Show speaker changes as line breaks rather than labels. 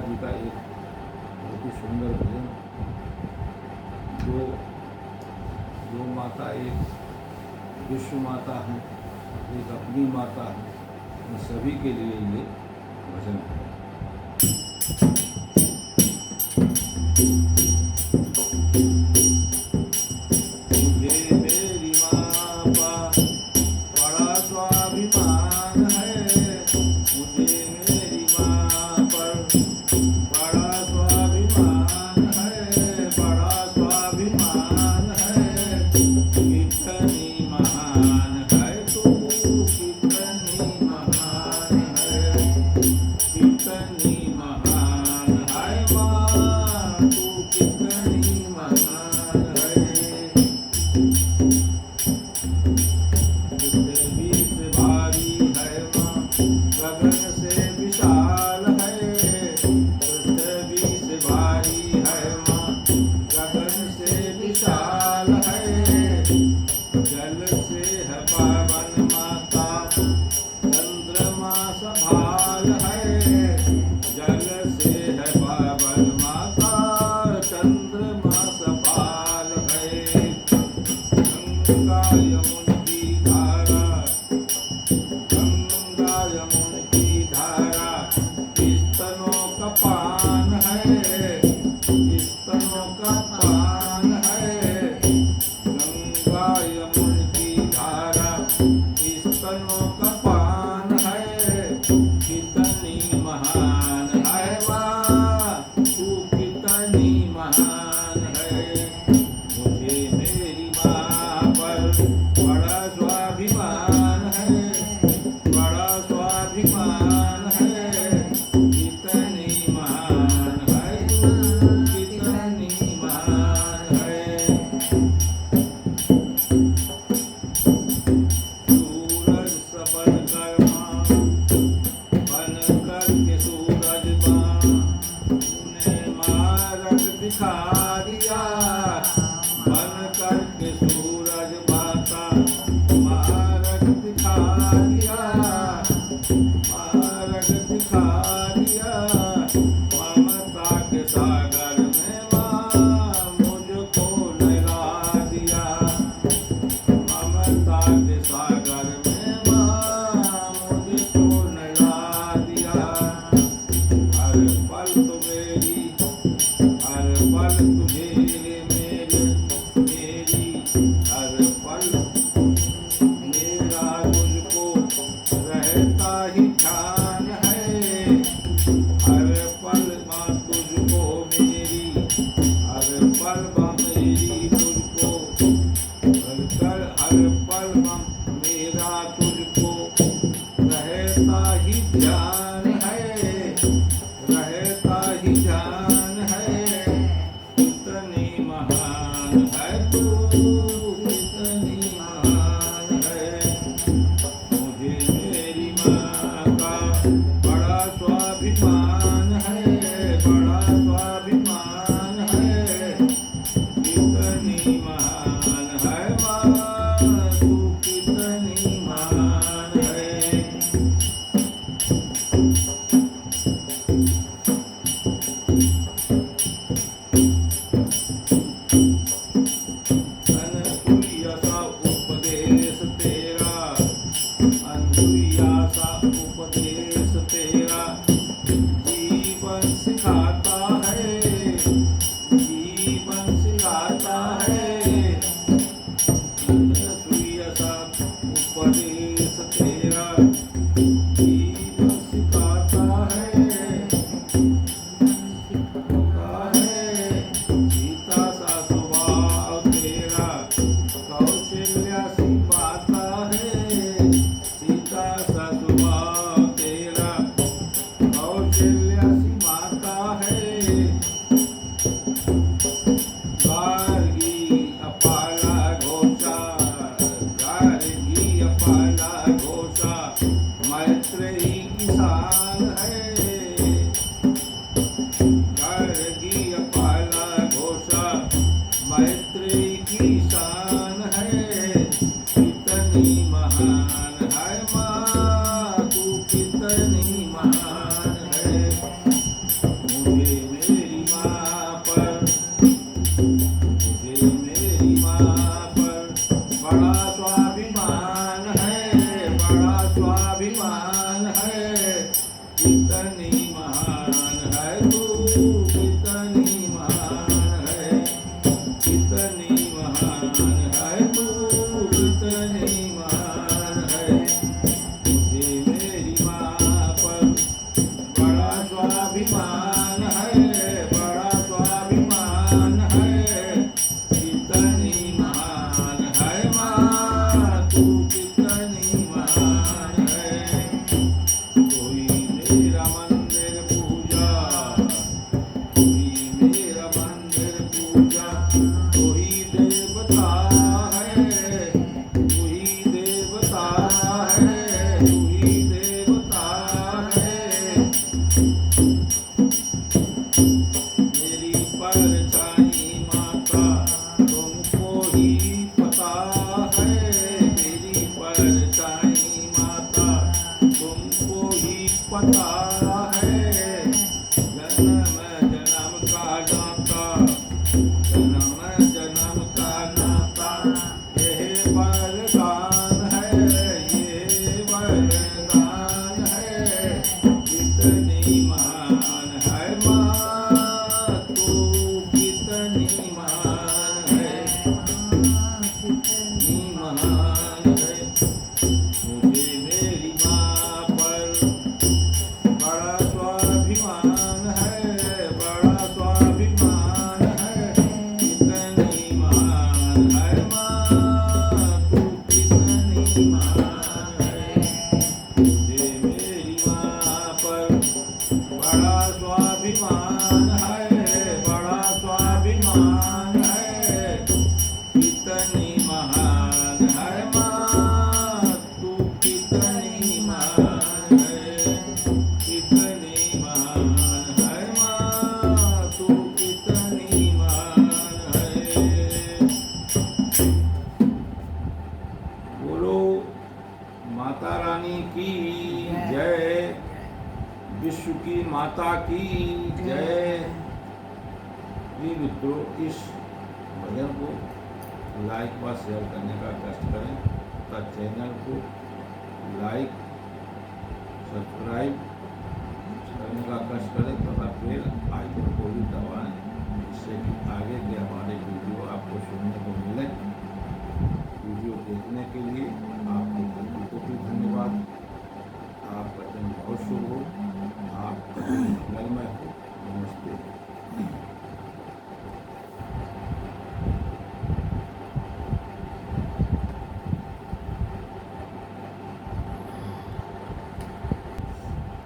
जी का एक बहुत ही सुंदर भजन। जो माता एक विश्व माता है, एक अपनी माता है, उन सभी के लिए ये भजन है। मुझे मेरी माँ पर बड़ा स्वाभिमान है, मुझे मेरी माँ पर बड़ा स्वाभिमान है, बड़ा स्वाभिमान है। कितनी महान है तू, कितनी महान है, कितनी महान है माँ तू, कितनी महान है। पृथ्वी से भारी है माँ, गगन से विशाल है, पृथ्वी से भारी है माँ, गगन से विशाल है। जल से है पावन माता, चंद्रमा सभाल है, जल से है पावन माता, चंद्रमा सभाल है। गंगा यमुन की धारा, गंगा यमुन की धारा, स्तनों का पान है, स्तनों का पान है। गंगा यमुन की धारा, स्तनों का पान है। कितनी महान है माँ तू, कितनी महान है। मुझे मेरी माँ पर बड़ा स्वाभिमान है, बड़ा स्वाभिमान है। कितनी महान है तू, कितनी महान है। सूरज सबल कर माँ, बन कर के सूरज माँ, तूने मार्ग दिखा दिया। बन कर के सूरज माता, मार्ग दिखा दिया, मार्ग दिखा दिया। ममता के सागर में माँ मुझको नहला दिया, ममता के सागर में माँ मुझको नहला दिया। हर पल तो मेरी, हर पल तुझे मेरी, हर पल मेरा तुझको रहता ही ध्यान है। हर पल माँ तुझको मेरी, हर पल माँ मेरी तुझको, हर पल माँ मेरा तुझको रहता ही ध्यान है, रहता ही ध्यान है। कितनी महान है तू, कितनी महान है। मुझे मेरी माँ का बड़ा स्वाभिमान है, बड़ा स्वाभिमान है। कितनी महान है माँ तू, कितनी महान है। अनसुईया सा उपदेश तेरा, अनसुईया सा उपदेश तेरा, जीवन सिखाता है, जीवन सिखाता है। अनसुईया सा उपदेश तेरा, जीवन सिखाता है, सिखाता है। सीता सा स्वभाव तेरा, कौशल्या सी माता है, सीता सा स्वभाव तेरा, कौशल्या सी माता है। गार्गी अपाला घोषा, गार्गी अपाला घोषा, मैत्रेयी किसान है। गार्गी अपाला घोषा, मैत्रेयी किसान है। कितनी महान है माँ तू, कितनी महान है। देवता है। मेरी परछाई माता तुमको ही पता है। मेरी परछाई माता तुमको ही पता है। जन्म जन्म का नाता, जन्म जन्म का नाता, यह वरदान है, ये वरदान है। कितनी महान है माँ तू, कितनी महान है, कितनी महान है। मुझे मेरी माँ पर बड़ा स्वाभिमान है, बड़ा स्वाभिमान है। कितनी महान है माँ तू, कितनी महान है। मुझे मेरी माँ पर बड़ा स्वाभिमान है, बड़ा स्वाभिमान है। कितनी महान है माँ तू, कितनी महान है, कितनी महान है माँ तू, कितनी महान है। बोलो माता रानी की जय, विश्व की माता की जय। प्रिय मित्रों, इस भजन को लाइक व शेयर करने का कष्ट करें तथा चैनल को लाइक